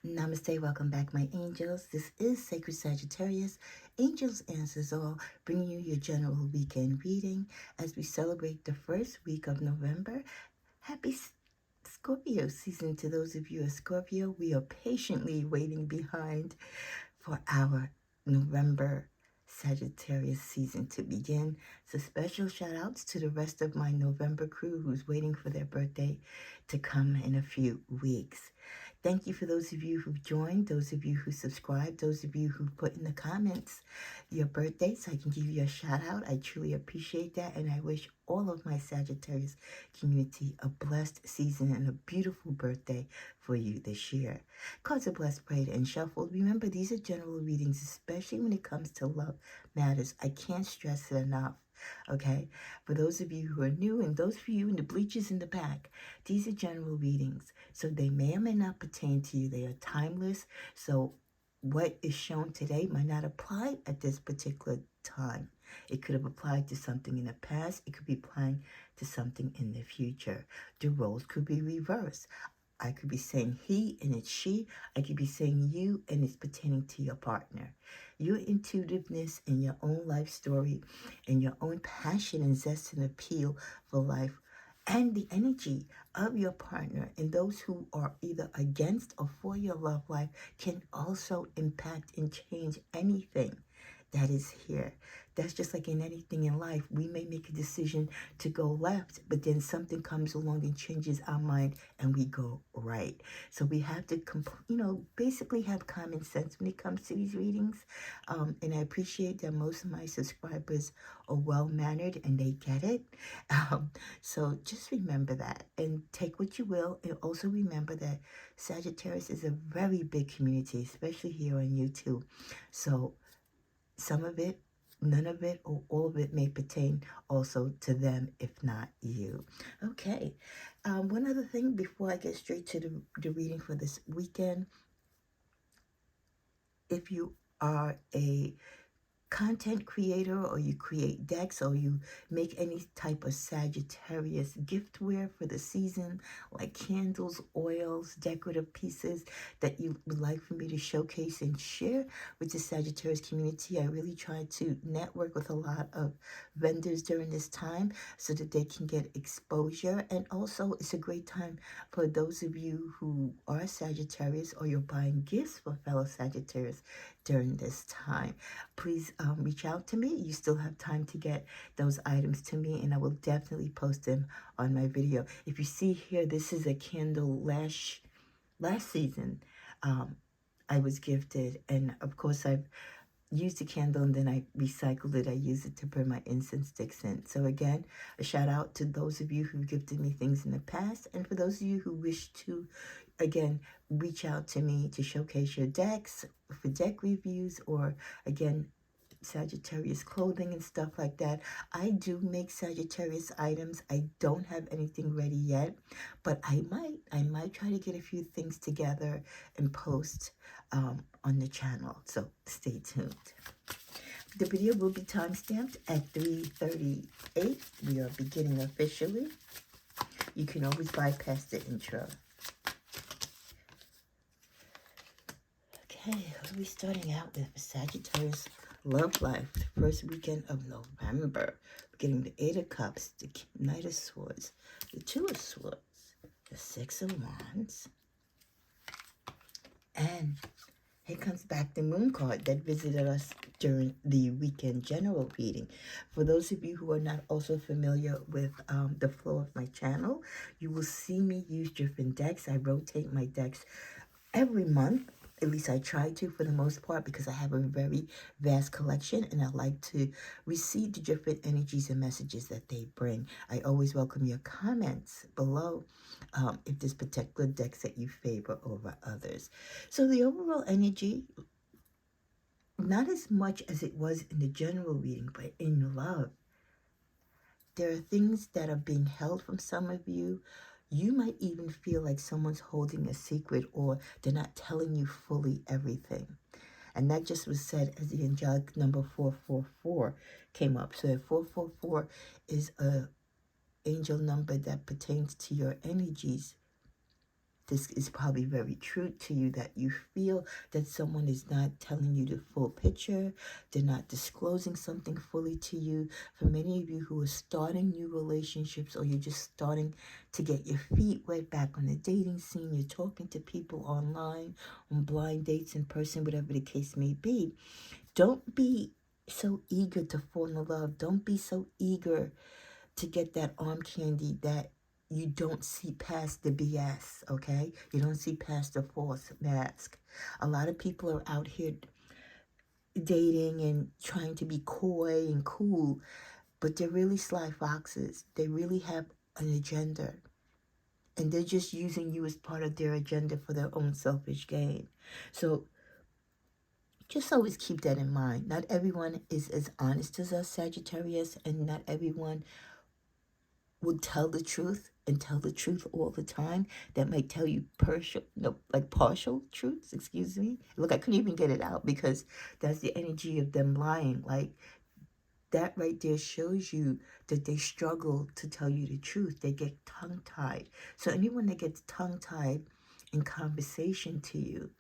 Namaste, welcome back, my angels. This is Sacred Sagittarius, Angels Answers All, bringing you your general weekend reading as we celebrate the first week of November. Happy Scorpio season to those of you a Scorpio. We are patiently waiting behind for our November Sagittarius season to begin. So special shout outs to the rest of my November crew who's waiting for their birthday to come in a few weeks. Thank you for those of you who've joined, those of you who subscribed, those of you who've put in the comments your birthday so I can give you a shout out. I truly appreciate that, and I wish all of my Sagittarius community a blessed season and a beautiful birthday for you this year. Cards are blessed, prayed, and shuffled. Remember, these are general readings, especially when it comes to love matters. I can't stress it enough. Okay, for those of you who are new and those of you in the bleachers in the back, these are general readings, so they may or may not pertain to you. They are timeless, so what is shown today might not apply at this particular time. It could have applied to something in the past. It could be applying to something in the future. The roles could be reversed. I could be saying he and it's she. I could be saying you and it's pertaining to your partner. Your intuitiveness and your own life story and your own passion and zest and appeal for life and the energy of your partner and those who are either against or for your love life can also impact and change anything that is here. That's just like in anything in life. We may make a decision to go left, but then something comes along and changes our mind and we go right. So we have to, basically have common sense when it comes to these readings. And I appreciate that most of my subscribers are well-mannered and they get it. So just remember that and take what you will. And also remember that Sagittarius is a very big community, especially here on YouTube. So some of it, none of it, or all of it may pertain also to them, if not you. Okay. One other thing before I get straight to the reading for this weekend. If you are a content creator or you create decks or you make any type of Sagittarius giftware for the season, like candles, oils, decorative pieces that you would like for me to showcase and share with the Sagittarius community, I really try to network with a lot of vendors during this time so that they can get exposure. And also it's a great time for those of you who are Sagittarius or you're buying gifts for fellow Sagittarius during this time. Please reach out to me. You still have time to get those items to me, and I will definitely post them on my video. If you see here, this is a candle last season. I was gifted, and of course I've used the candle and then I recycled it. I use it to burn my incense sticks in. So again, a shout out to those of you who gifted me things in the past, and for those of you who wish to, again, reach out to me to showcase your decks for deck reviews, or again, Sagittarius clothing and stuff like that. I do make Sagittarius items. I don't have anything ready yet, but I might try to get a few things together and post on the channel. So stay tuned. The video will be timestamped at 3:38. We are beginning officially. You can always bypass the intro. Okay, what are we starting out with for Sagittarius love life? The first weekend of November. We're getting the Eight of Cups, the Knight of Swords, the Two of Swords, the Six of Wands, and here comes back the Moon card that visited us during the weekend general reading. For those of you who are not also familiar with the flow of my channel, you will see me use different decks. I rotate my decks every month. At least I try to for the most part, because I have a very vast collection and I like to receive the different energies and messages that they bring. I always welcome your comments below if there's particular decks that you favor over others. So the overall energy, not as much as it was in the general reading, but in love, there are things that are being held from some of you. You might even feel like someone's holding a secret, or they're not telling you fully everything. And that just was said as the angelic number 444 came up. So 444 is a angel number that pertains to your energies This is probably very true to you, that you feel that someone is not telling you the full picture. They're not disclosing something fully to you. For many of you who are starting new relationships, or you're just starting to get your feet wet back on the dating scene, you're talking to people online, on blind dates, in person, whatever the case may be, don't be so eager to fall in love. Don't be so eager to get that arm candy that you don't see past the BS, okay? You don't see past the false mask. A lot of people are out here dating and trying to be coy and cool, but they're really sly foxes. They really have an agenda, and they're just using you as part of their agenda for their own selfish gain. So just always keep that in mind. Not everyone is as honest as us, Sagittarius, and not everyone will tell the truth and tell the truth all the time. That might tell you partial truths, excuse me. Look, I couldn't even get it out because that's the energy of them lying. Like, that right there shows you that they struggle to tell you the truth. They get tongue-tied. So anyone that gets tongue-tied in conversation to you,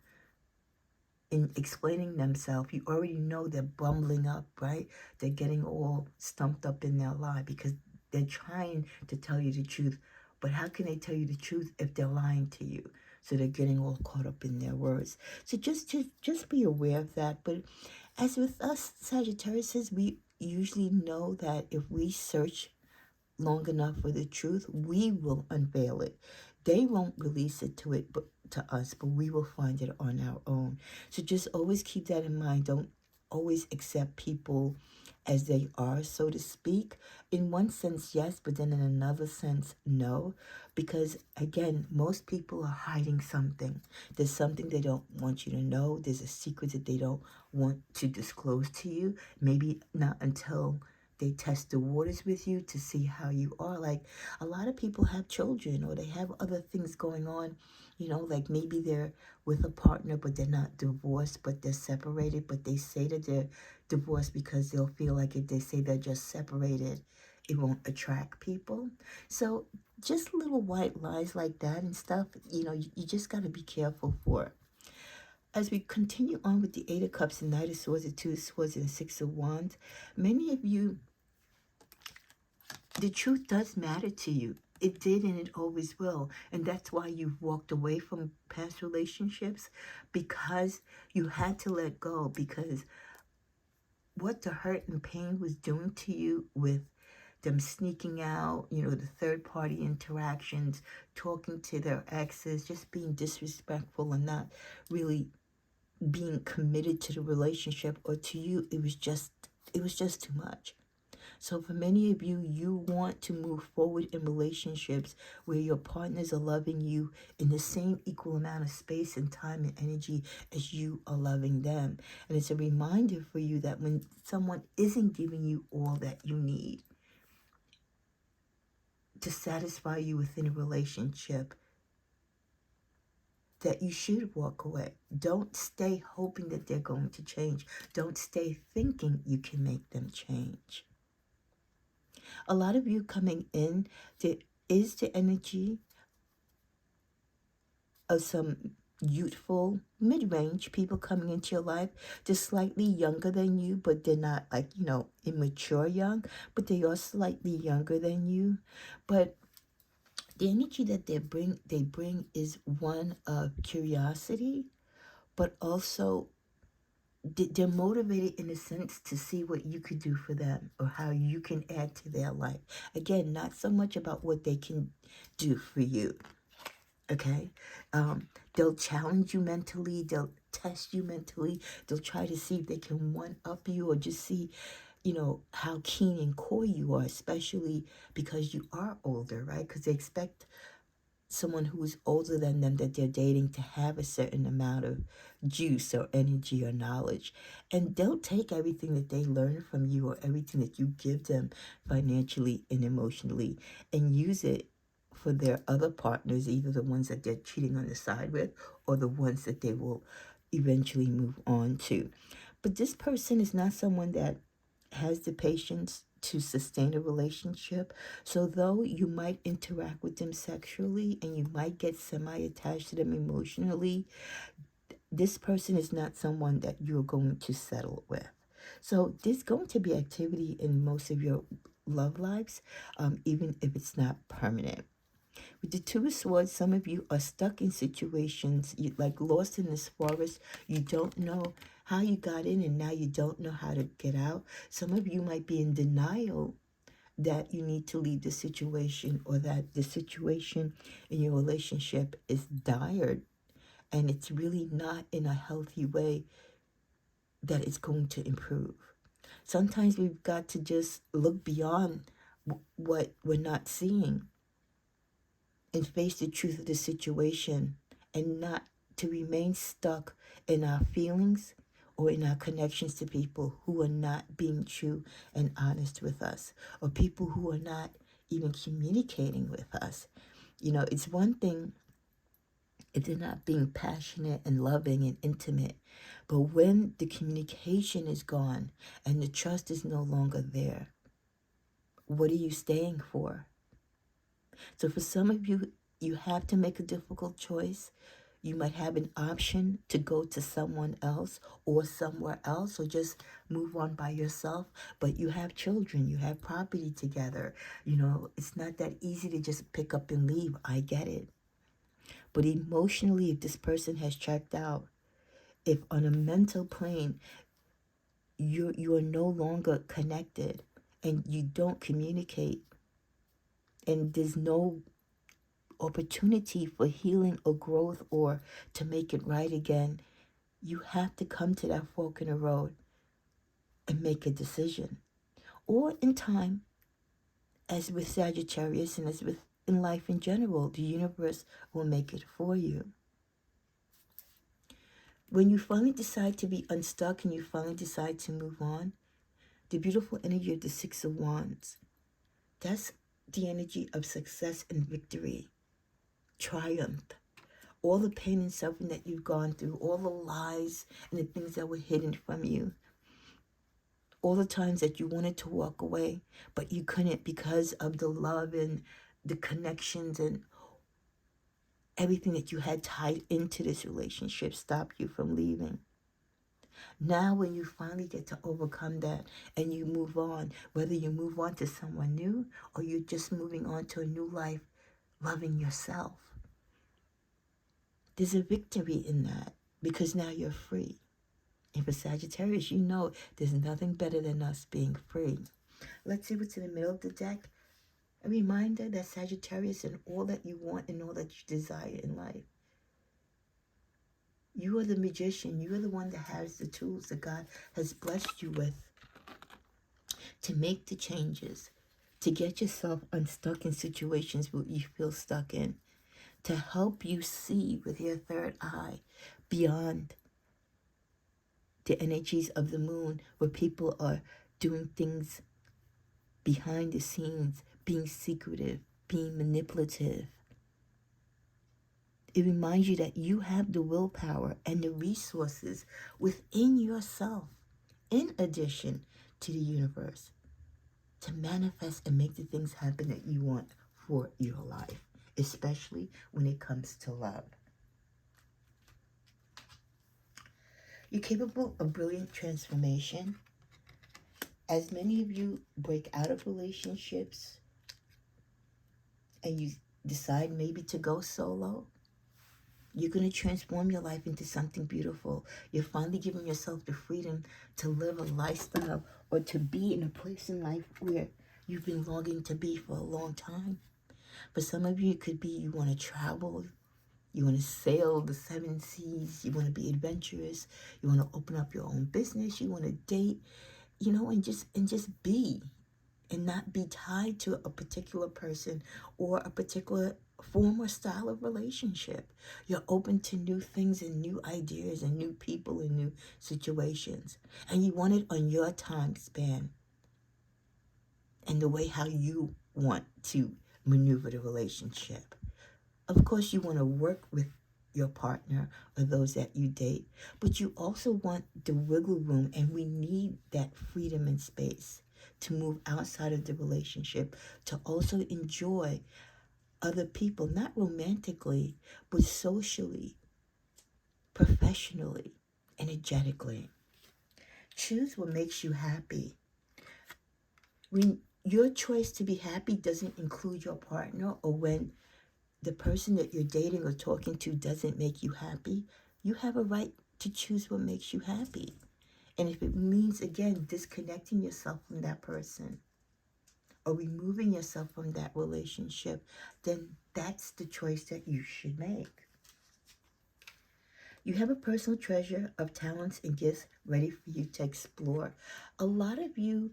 in explaining themselves, you already know they're bumbling up, right? They're getting all stumped up in their lie because they're trying to tell you the truth. But how can they tell you the truth if they're lying to you? So they're getting all caught up in their words. So just be aware of that. But as with us Sagittarius, we usually know that if we search long enough for the truth, we will unveil it. They won't release it to us, but we will find it on our own. So just always keep that in mind. Don't always accept people as they are, so to speak. In one sense, yes, but then in another sense, no. Because again, most people are hiding something. There's something they don't want you to know. There's a secret that they don't want to disclose to you. Maybe not until they test the waters with you to see how you are. Like, a lot of people have children, or they have other things going on, like maybe they're with a partner, but they're not divorced, but they're separated, but they say that they're divorced because they'll feel like if they say they're just separated, it won't attract people. So just little white lies like that and stuff, you just got to be careful for. As we continue on with the Eight of Cups, the Knight of Swords, the Two of Swords, and the Six of Wands, many of you, the truth does matter to you. It did and it always will. And that's why you've walked away from past relationships, because you had to let go, because what the hurt and pain was doing to you with them sneaking out, the third party interactions, talking to their exes, just being disrespectful and not really being committed to the relationship or to you, it was just too much. So for many of you, you want to move forward in relationships where your partners are loving you in the same equal amount of space and time and energy as you are loving them. And it's a reminder for you that when someone isn't giving you all that you need to satisfy you within a relationship, that you should walk away. Don't stay hoping that they're going to change. Don't stay thinking you can make them change. A lot of you coming in, there is the energy of some youthful, mid-range people coming into your life. They're slightly younger than you, but they're not like, immature young, but they are slightly younger than you. But the energy that they bring is one of curiosity, but also they're motivated in a sense to see what you could do for them or how you can add to their life. Again, not so much about what they can do for you, okay? They'll challenge you mentally. They'll test you mentally. They'll try to see if they can one-up you or just see, how keen and coy you are, especially because you are older, right? Because they expect someone who is older than them that they're dating to have a certain amount of juice or energy or knowledge. And they'll take everything that they learn from you or everything that you give them financially and emotionally and use it for their other partners, either the ones that they're cheating on the side with or the ones that they will eventually move on to. But this person is not someone that has the patience to sustain a relationship. So though you might interact with them sexually and you might get semi-attached to them emotionally, this person is not someone that you're going to settle with. So there's going to be activity in most of your love lives, even if it's not permanent. With the Two of Swords, some of you are stuck in situations, like lost in this forest. You don't know how you got in, and now you don't know how to get out. Some of you might be in denial that you need to leave the situation, or that the situation in your relationship is dire and it's really not in a healthy way that it's going to improve. Sometimes we've got to just look beyond what we're not seeing and face the truth of the situation, and not to remain stuck in our feelings or in our connections to people who are not being true and honest with us, or people who are not even communicating with us. You know, it's one thing if they're not being passionate and loving and intimate, but when the communication is gone and the trust is no longer there, what are you staying for? So for some of you, you have to make a difficult choice. You might have an option to go to someone else or somewhere else, or just move on by yourself. But you have children, you have property together. You know, it's not that easy to just pick up and leave. I get it. But emotionally, if this person has checked out, if on a mental plane, you are no longer connected and you don't communicate, and there's no opportunity for healing or growth or to make it right again, you have to come to that fork in the road and make a decision. Or in time, as with Sagittarius and as with in life in general, the universe will make it for you. When you finally decide to be unstuck and you finally decide to move on, the beautiful energy of the Six of Wands, that's the energy of success and victory, triumph. All the pain and suffering that you've gone through, all the lies and the things that were hidden from you, all the times that you wanted to walk away, but you couldn't because of the love and the connections and everything that you had tied into this relationship stopped you from leaving. Now when you finally get to overcome that and you move on, whether you move on to someone new or you're just moving on to a new life, loving yourself, there's a victory in that because now you're free. And for Sagittarius, you know there's nothing better than us being free. Let's see what's in the middle of the deck. A reminder that Sagittarius, and all that you want and all that you desire in life, you are the magician. You are the one that has the tools that God has blessed you with to make the changes, to get yourself unstuck in situations where you feel stuck in, to help you see with your third eye beyond the energies of the moon, where people are doing things behind the scenes, being secretive, being manipulative. It reminds you that you have the willpower and the resources within yourself, in addition to the universe, to manifest and make the things happen that you want for your life, especially when it comes to love. You're capable of brilliant transformation. As many of you break out of relationships and you decide maybe to go solo, you're going to transform your life into something beautiful. You're finally giving yourself the freedom to live a lifestyle or to be in a place in life where you've been longing to be for a long time. For some of you, it could be you want to travel, you want to sail the seven seas, you want to be adventurous, you want to open up your own business, you want to date, you know, and just be, and not be tied to a particular person or a particular form or style of relationship. You're open to new things and new ideas and new people and new situations. And you want it on your time span and the way how you want to maneuver the relationship. Of course, you want to work with your partner or those that you date, but you also want the wiggle room, and we need that freedom and space. to move outside of the relationship, to also enjoy other people, not romantically, but socially, professionally, energetically. Choose what makes you happy. When your choice to be happy doesn't include your partner, or when the person that you're dating or talking to doesn't make you happy, you have a right to choose what makes you happy. And if it means, again, disconnecting yourself from that person or removing yourself from that relationship, then that's the choice that you should make. You have a personal treasure of talents and gifts ready for you to explore. A lot of you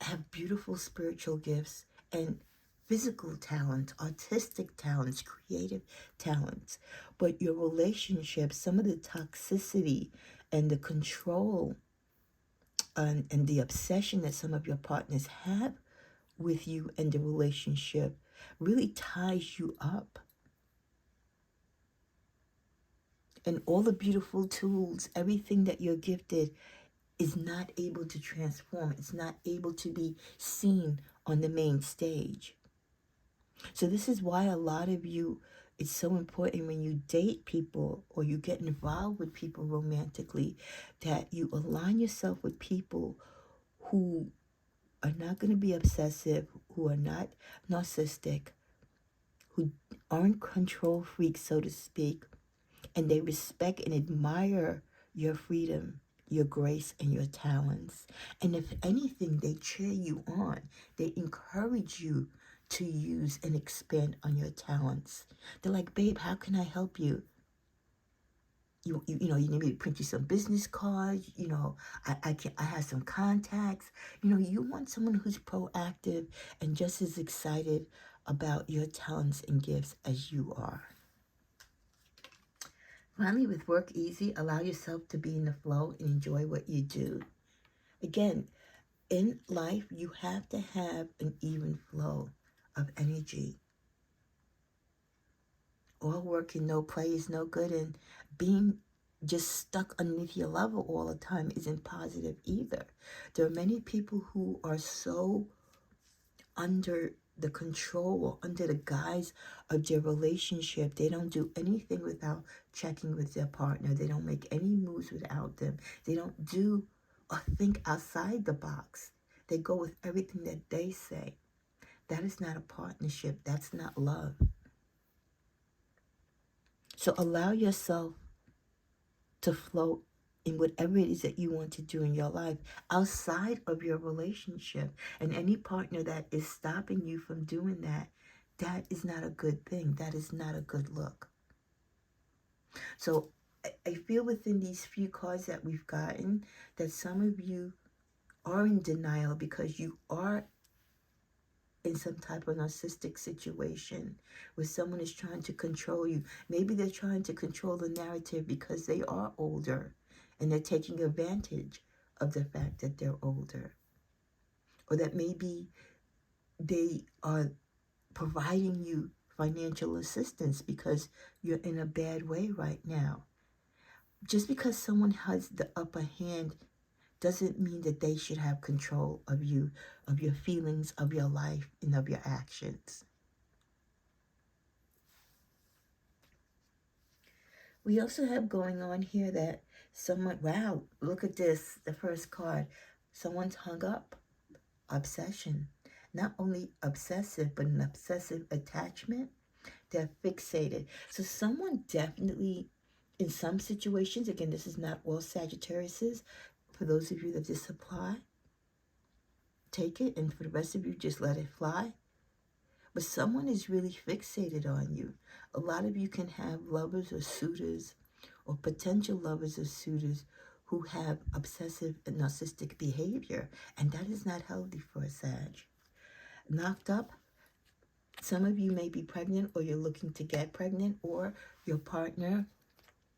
have beautiful spiritual gifts and physical talents, artistic talents, creative talents. But your relationship, some of the toxicity and the control and the obsession that some of your partners have with you and the relationship really ties you up. And all the beautiful tools, everything that you're gifted is not able to transform. It's not able to be seen on the main stage. So this is why a lot of you, it's so important when you date people or you get involved with people romantically, that you align yourself with people who are not going to be obsessive, who are not narcissistic, who aren't control freaks, so to speak, and they respect and admire your freedom, your grace, and your talents. And if anything, they cheer you on. They encourage you to use and expand on your talents. They're like, babe, how can I help you? You need me to print you some business cards. I have some contacts. You want someone who's proactive and just as excited about your talents and gifts as you are. Finally, with work easy, allow yourself to be in the flow and enjoy what you do. Again, in life, you have to have an even flow of energy. All work and no play is no good, and being just stuck underneath your level all the time isn't positive either. There are many people who are so under the control or under the guise of their relationship. They don't do anything without checking with their partner. They don't make any moves without them. They don't do or think outside the box. They go with everything that they say. That is not a partnership. That's not love. So allow yourself to float in whatever it is that you want to do in your life outside of your relationship. And any partner that is stopping you from doing that, that is not a good thing. That is not a good look. So I feel within these few cards that we've gotten that some of you are in denial because you are in some type of narcissistic situation where someone is trying to control you. Maybe they're trying to control the narrative because they are older and they're taking advantage of the fact that they're older. Or that maybe they are providing you financial assistance because you're in a bad way right now. Just because someone has the upper hand doesn't mean that they should have control of you, of your feelings, of your life, and of your actions. We also have going on here that someone, wow, look at this, the first card. Someone's hung up. Obsession. Not only obsessive, but an obsessive attachment. They're fixated. So someone definitely, in some situations, again, this is not all Sagittariuses. For those of you that just apply, take it. And for the rest of you, just let it fly. But someone is really fixated on you. A lot of you can have lovers or suitors or potential lovers or suitors who have obsessive and narcissistic behavior. And that is not healthy for a Sag. Knocked up, some of you may be pregnant or you're looking to get pregnant, or your partner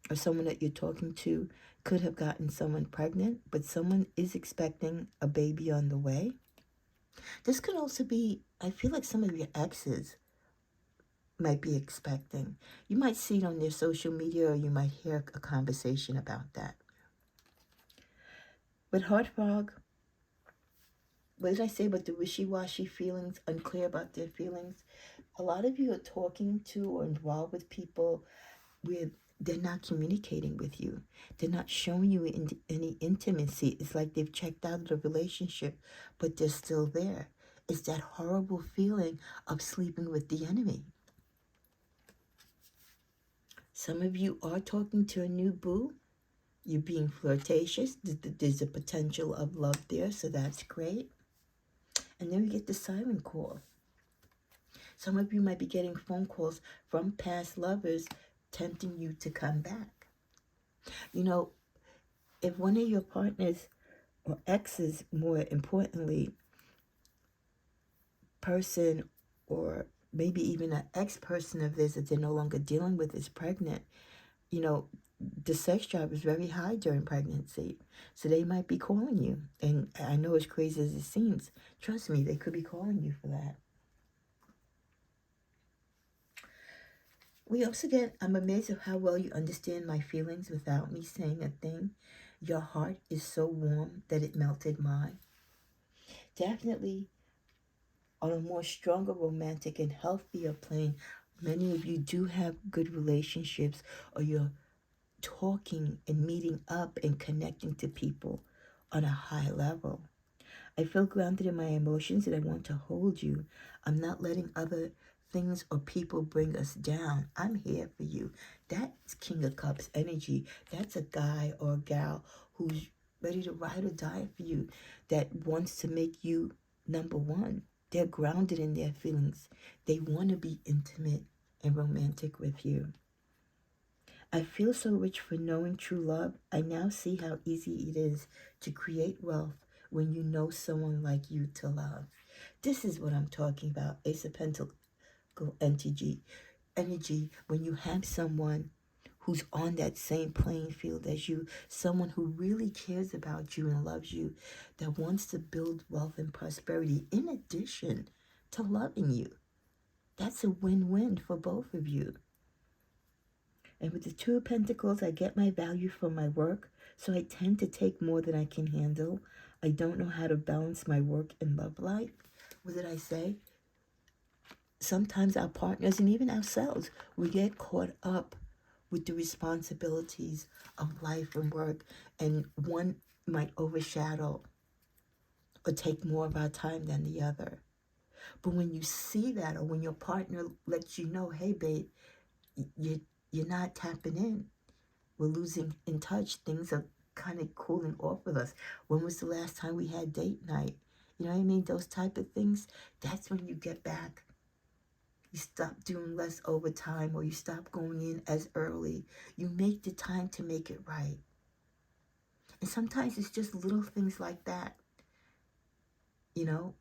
or someone that you're talking to could have gotten someone pregnant, but someone is expecting a baby on the way. This could also be, I feel like some of your exes might be expecting. You might see it on their social media or you might hear a conversation about that. With heart fog, what did I say about the wishy-washy feelings, unclear about their feelings? A lot of you are talking to or involved with people where they're not communicating with you. They're not showing you any intimacy. It's like they've checked out of the relationship, but they're still there. It's that horrible feeling of sleeping with the enemy. Some of you are talking to a new boo. You're being flirtatious. There's a potential of love there, so that's great. And then we get the siren call. Some of you might be getting phone calls from past lovers tempting you to come back. You know, if one of your partners or exes, more importantly, person or maybe even an ex-person of theirs that they're no longer dealing with is pregnant, you know, the sex drive is very high during pregnancy. So they might be calling you. And I know as crazy as it seems, trust me, they could be calling you for that. We also get, I'm amazed at how well you understand my feelings without me saying a thing. Your heart is so warm that it melted mine. Definitely on a more stronger romantic and healthier plane, many of you do have good relationships, or you're talking and meeting up and connecting to people on a high level. I feel grounded in my emotions and I want to hold you. I'm not letting other things or people bring us down. I'm here for you. That's King of Cups energy. That's a guy or a gal who's ready to ride or die for you, that wants to make you number one. They're grounded in their feelings. They want to be intimate and romantic with you. I feel so rich for knowing true love. I now see how easy it is to create wealth when you know someone like you to love. This is what I'm talking about. Ace of Pentacle energy, when you have someone who's on that same playing field as you, someone who really cares about you and loves you, that wants to build wealth and prosperity in addition to loving you. That's a win-win for both of you. And with the Two of Pentacles, I get my value from my work, so I tend to take more than I can handle. I don't know how to balance my work and love life. What did I say? Sometimes our partners and even ourselves, we get caught up with the responsibilities of life and work, and one might overshadow or take more of our time than the other. But when you see that, or when your partner lets you know, hey babe, you're not tapping in, we're losing in touch, things are kind of cooling off with us. When was the last time we had date night? You know what I mean? Those type of things. That's when you get back. You stop doing less overtime, or you stop going in as early. You make the time to make it right. And sometimes it's just little things like that, you know,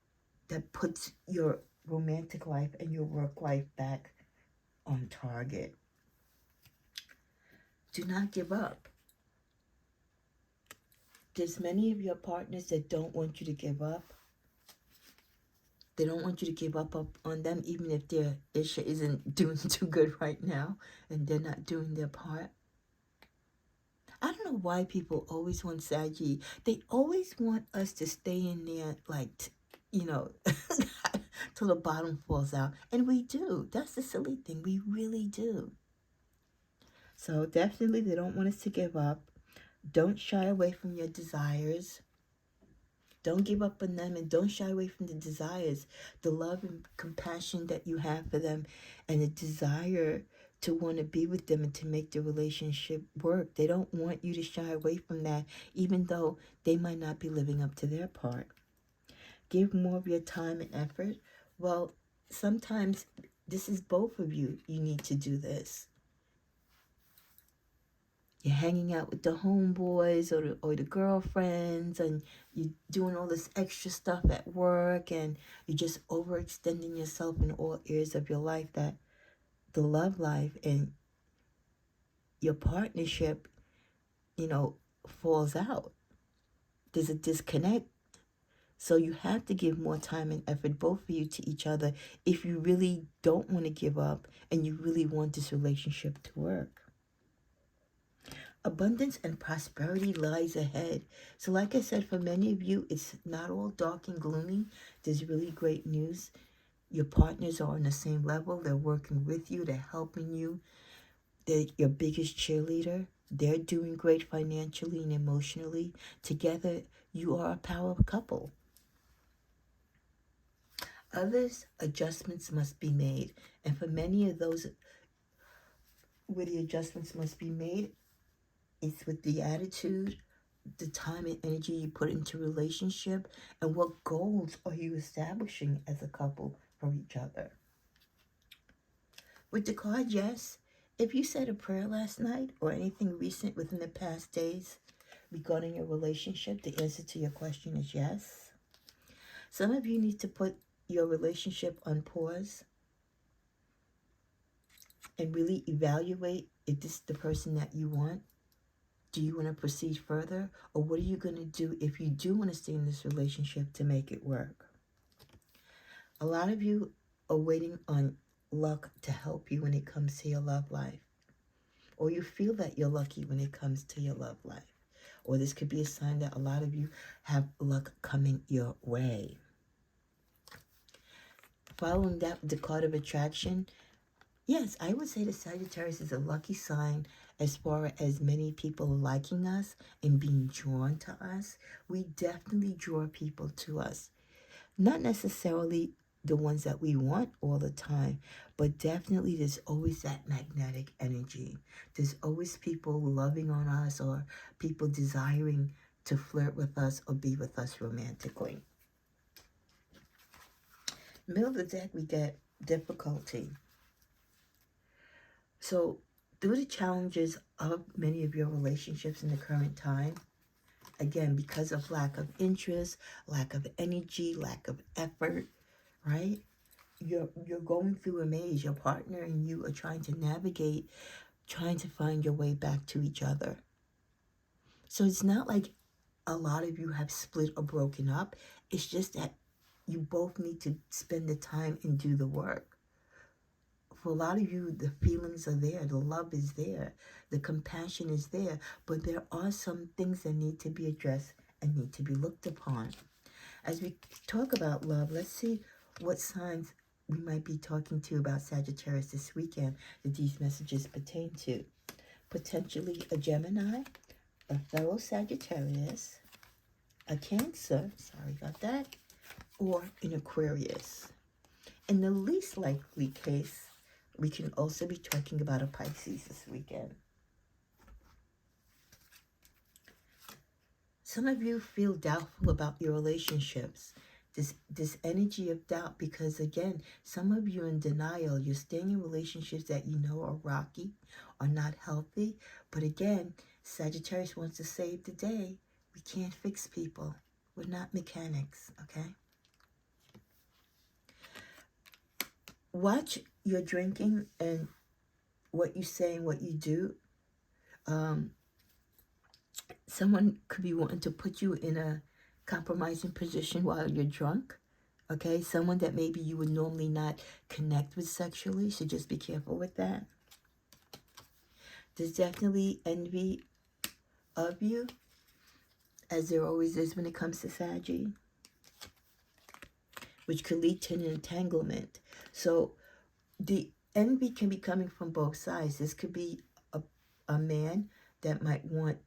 that puts your romantic life and your work life back on target. Do not give up. There's many of your partners that don't want you to give up. They don't want you to give up on them, even if their issue isn't doing too good right now and they're not doing their part. I don't know why people always want Sagi. They always want us to stay in there, like, you know, till the bottom falls out. And we do. That's the silly thing. We really do. So definitely they don't want us to give up. Don't shy away from your desires. Don't give up on them, and don't shy away from the desires, the love and compassion that you have for them, and the desire to want to be with them and to make the relationship work. They don't want you to shy away from that, even though they might not be living up to their part. Give more of your time and effort. Well, sometimes this is both of you. You need to do this. You're hanging out with the homeboys or the girlfriends, and you're doing all this extra stuff at work, and you're just overextending yourself in all areas of your life, that the love life and your partnership, you know, falls out. There's a disconnect. So you have to give more time and effort, both of you, to each other if you really don't want to give up and you really want this relationship to work. Abundance and prosperity lies ahead. So like I said, for many of you, it's not all dark and gloomy. There's really great news. Your partners are on the same level. They're working with you. They're helping you. They're your biggest cheerleader. They're doing great financially and emotionally. Together, you are a power couple. Others, adjustments must be made. And for many of those where the adjustments must be made, it's with the attitude, the time and energy you put into relationship, and what goals are you establishing as a couple for each other. With the card, yes. If you said a prayer last night or anything recent within the past days regarding your relationship, the answer to your question is yes. Some of you need to put your relationship on pause and really evaluate if this is the person that you want. Do you want to proceed further? Or what are you going to do if you do want to stay in this relationship to make it work? A lot of you are waiting on luck to help you when it comes to your love life. Or you feel that you're lucky when it comes to your love life. Or this could be a sign that a lot of you have luck coming your way. Following that with the card of attraction, yes, I would say the Sagittarius is a lucky sign as far as many people liking us and being drawn to us. We definitely draw people to us. Not necessarily the ones that we want all the time, but definitely there's always that magnetic energy. There's always people loving on us or people desiring to flirt with us or be with us romantically. Middle of the deck, we get difficulty. So through the challenges of many of your relationships in the current time, again, because of lack of interest, lack of energy, lack of effort, right? You're going through a maze. Your partner and you are trying to navigate, trying to find your way back to each other. So it's not like a lot of you have split or broken up. It's just that you both need to spend the time and do the work. For a lot of you, the feelings are there, the love is there, the compassion is there, but there are some things that need to be addressed and need to be looked upon. As we talk about love, let's see what signs we might be talking to about Sagittarius this weekend that these messages pertain to. Potentially a Gemini, a fellow Sagittarius, a Cancer, sorry about that, or an Aquarius. In the least likely case, we can also be talking about a Pisces this weekend. Some of you feel doubtful about your relationships. This energy of doubt, because again, some of you are in denial. You're staying in relationships that you know are rocky, are not healthy. But again, Sagittarius wants to save the day. We can't fix people. We're not mechanics, okay? Watch your drinking and what you say and what you do. Someone could be wanting to put you in a compromising position while you're drunk. Okay, someone that maybe you would normally not connect with sexually, so just be careful with that. There's definitely envy of you, as there always is when it comes to Sagi, which could lead to an entanglement. So the envy can be coming from both sides. This could be a man that might want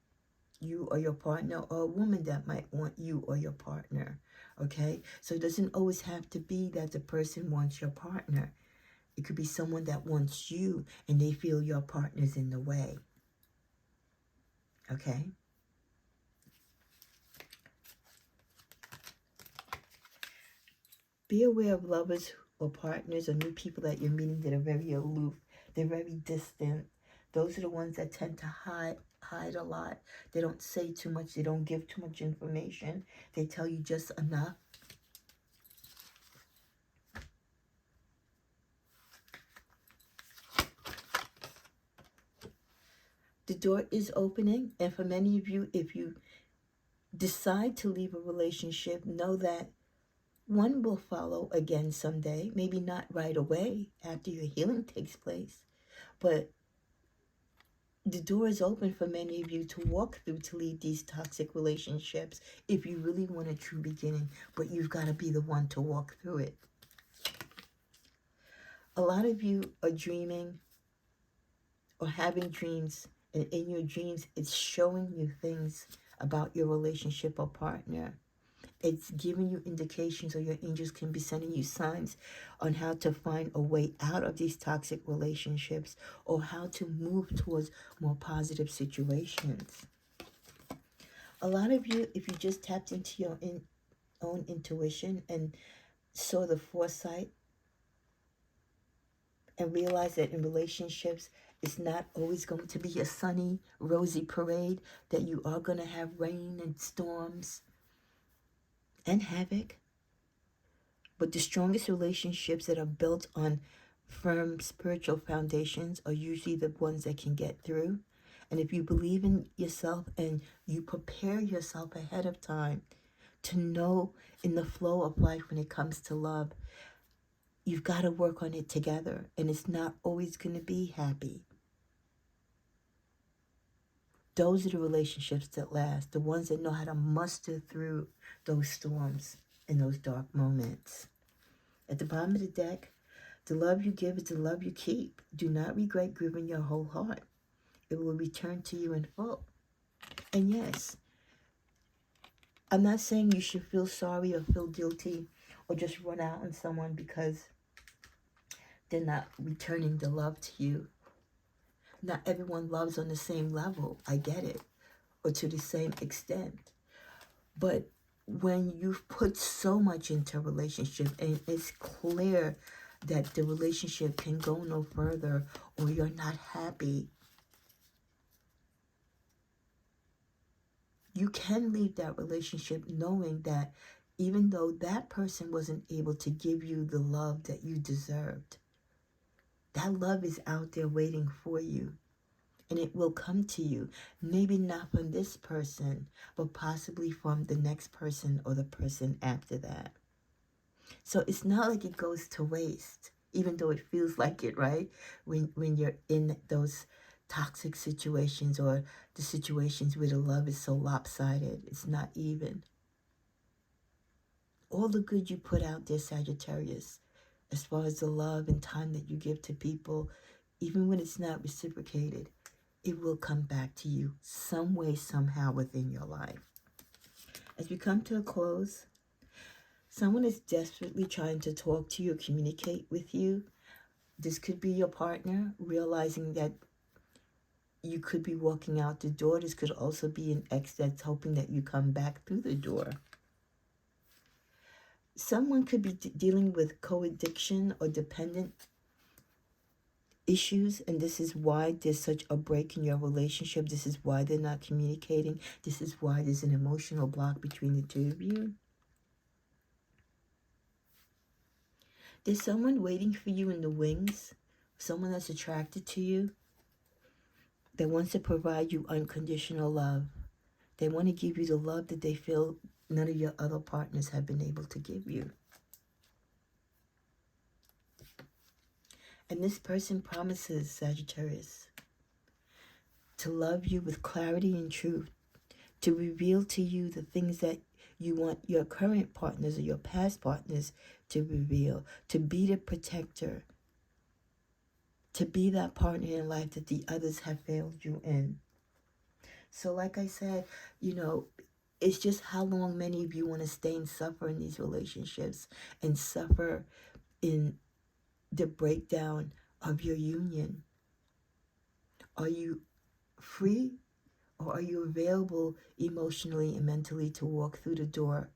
you or your partner, or a woman that might want you or your partner. Okay, so it doesn't always have to be that the person wants your partner. It could be someone that wants you and they feel your partner's in the way. Okay, be aware of lovers or partners or new people that you're meeting that are very aloof. They're very distant. Those are the ones that tend to hide a lot. They don't say too much. They don't give too much information. They tell you just enough. The door is opening, and for many of you, if you decide to leave a relationship, know that one will follow again someday. Maybe not right away after your healing takes place, but the door is open for many of you to walk through to leave these toxic relationships if you really want a true beginning, but you've got to be the one to walk through it. A lot of you are dreaming or having dreams, and in your dreams, it's showing you things about your relationship or partner. It's giving you indications, or your angels can be sending you signs on how to find a way out of these toxic relationships or how to move towards more positive situations. A lot of you, if you just tapped into your own intuition and saw the foresight and realized that in relationships, it's not always going to be a sunny, rosy parade, that you are going to have rain and storms and havoc. But the strongest relationships that are built on firm spiritual foundations are usually the ones that can get through. And if you believe in yourself and you prepare yourself ahead of time to know in the flow of life when it comes to love, you've got to work on it together. And it's not always going to be happy. Those are the relationships that last, the ones that know how to muster through those storms and those dark moments. At the bottom of the deck, the love you give is the love you keep. Do not regret giving your whole heart. It will return to you in full. And yes, I'm not saying you should feel sorry or feel guilty or just run out on someone because they're not returning the love to you. Not everyone loves on the same level. I get it. Or to the same extent. But when you've put so much into a relationship and it's clear that the relationship can go no further or you're not happy, you can leave that relationship knowing that even though that person wasn't able to give you the love that you deserved, that love is out there waiting for you. And it will come to you. Maybe not from this person, but possibly from the next person or the person after that. So it's not like it goes to waste, even though it feels like it, right? When you're in those toxic situations or the situations where the love is so lopsided, it's not even. All the good you put out there, Sagittarius, as far as the love and time that you give to people, even when it's not reciprocated, it will come back to you some way, somehow within your life. As we come to a close, someone is desperately trying to talk to you or communicate with you. This could be your partner realizing that you could be walking out the door. This could also be an ex that's hoping that you come back through the door. Someone could be dealing with co-addiction or dependent issues, and this is why there's such a break in your relationship. This is why they're not communicating. This is why there's an emotional block between the two of you. There's someone waiting for you in the wings, someone that's attracted to you, that wants to provide you unconditional love. They want to give you the love that they feel none of your other partners have been able to give you. And this person promises, Sagittarius, to love you with clarity and truth, to reveal to you the things that you want your current partners or your past partners to reveal, to be the protector, to be that partner in life that the others have failed you in. So like I said, it's just how long many of you want to stay and suffer in these relationships and suffer in the breakdown of your union. Are you free, or are you available emotionally and mentally to walk through the door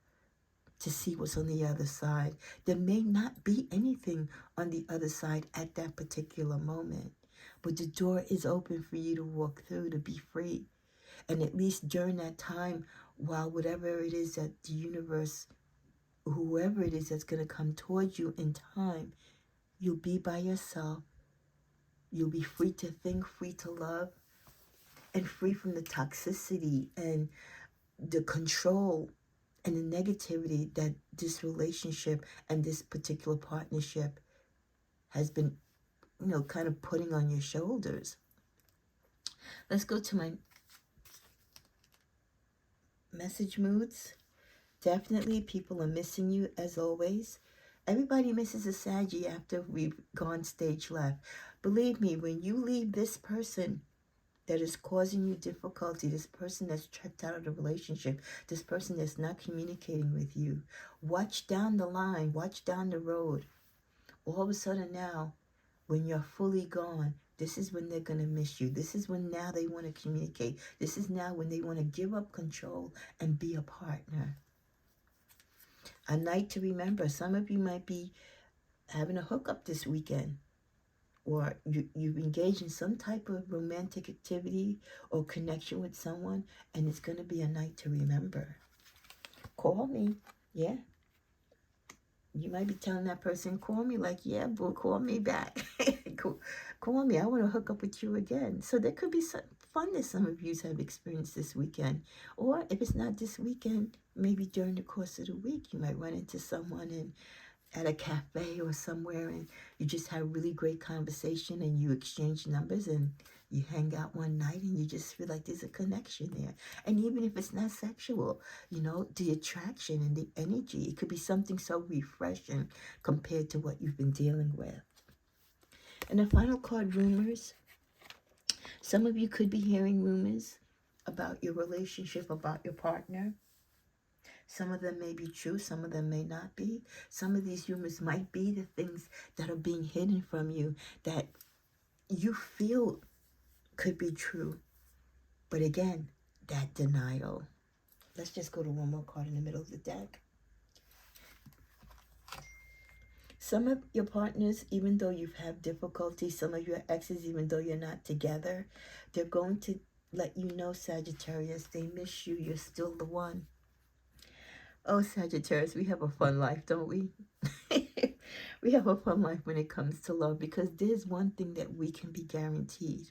to see what's on the other side? There may not be anything on the other side at that particular moment, but the door is open for you to walk through, to be free. And at least during that time, while whatever it is that the universe, whoever it is that's going to come towards you in time, you'll be by yourself. You'll be free to think, free to love, and free from the toxicity and the control and the negativity that this relationship and this particular partnership has been, kind of putting on your shoulders. Let's go to my message moods. Definitely people are missing you as always. Everybody misses a Saggy after we've gone stage left. Believe me, when you leave this person that is causing you difficulty, this person that's checked out of the relationship, this person that's not communicating with you, watch down the line, watch down the road. All of a sudden now, when you're fully gone, this is when they're going to miss you. This is when now they want to communicate. This is now when they want to give up control and be a partner. A night to remember. Some of you might be having a hookup this weekend, or you've engaged in some type of romantic activity or connection with someone, and it's going to be a night to remember. Call me. Yeah. You might be telling that person, call me, like, yeah, boo, call me back. Call me. I want to hook up with you again. So there could be some fun that some of you have experienced this weekend. Or if it's not this weekend, maybe during the course of the week, you might run into someone and at a cafe or somewhere, and you just have a really great conversation and you exchange numbers and you hang out one night and you just feel like there's a connection there. And even if it's not sexual, you know, the attraction and the energy, it could be something so refreshing compared to what you've been dealing with. And the final card, rumors. Some of you could be hearing rumors about your relationship, about your partner. Some of them may be true, some of them may not be. Some of these rumors might be the things that are being hidden from you that you feel could be true. But again, that denial. Let's just go to one more card in the middle of the deck. Some of your partners, even though you've had difficulty, some of your exes, even though you're not together, they're going to let you know, Sagittarius, they miss you. You're still the one. Oh, Sagittarius, we have a fun life, don't we? We have a fun life when it comes to love, because there's one thing that we can be guaranteed.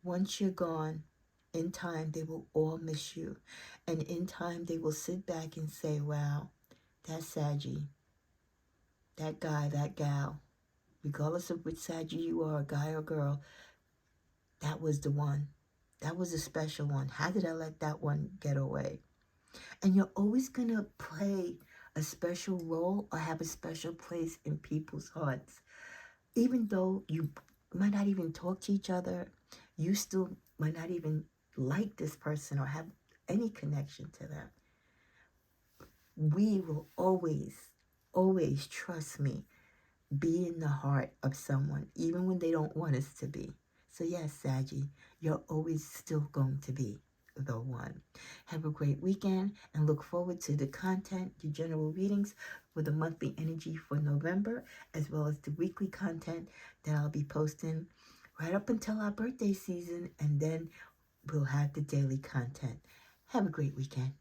Once you're gone, in time, they will all miss you. And in time, they will sit back and say, wow, that Saggy, that guy, that gal, regardless of which Saggy you are, a guy or girl, that was the one. That was a special one. How did I let that one get away? And you're always going to play a special role or have a special place in people's hearts. Even though you might not even talk to each other, you still might not even like this person or have any connection to them. We will always, always, trust me, be in the heart of someone, even when they don't want us to be. So yes, Saggy, you're always still going to be the one. Have a great weekend and look forward to the content, the general readings for the monthly energy for November, as well as the weekly content that I'll be posting right up until our birthday season, and then we'll have the daily content. Have a great weekend.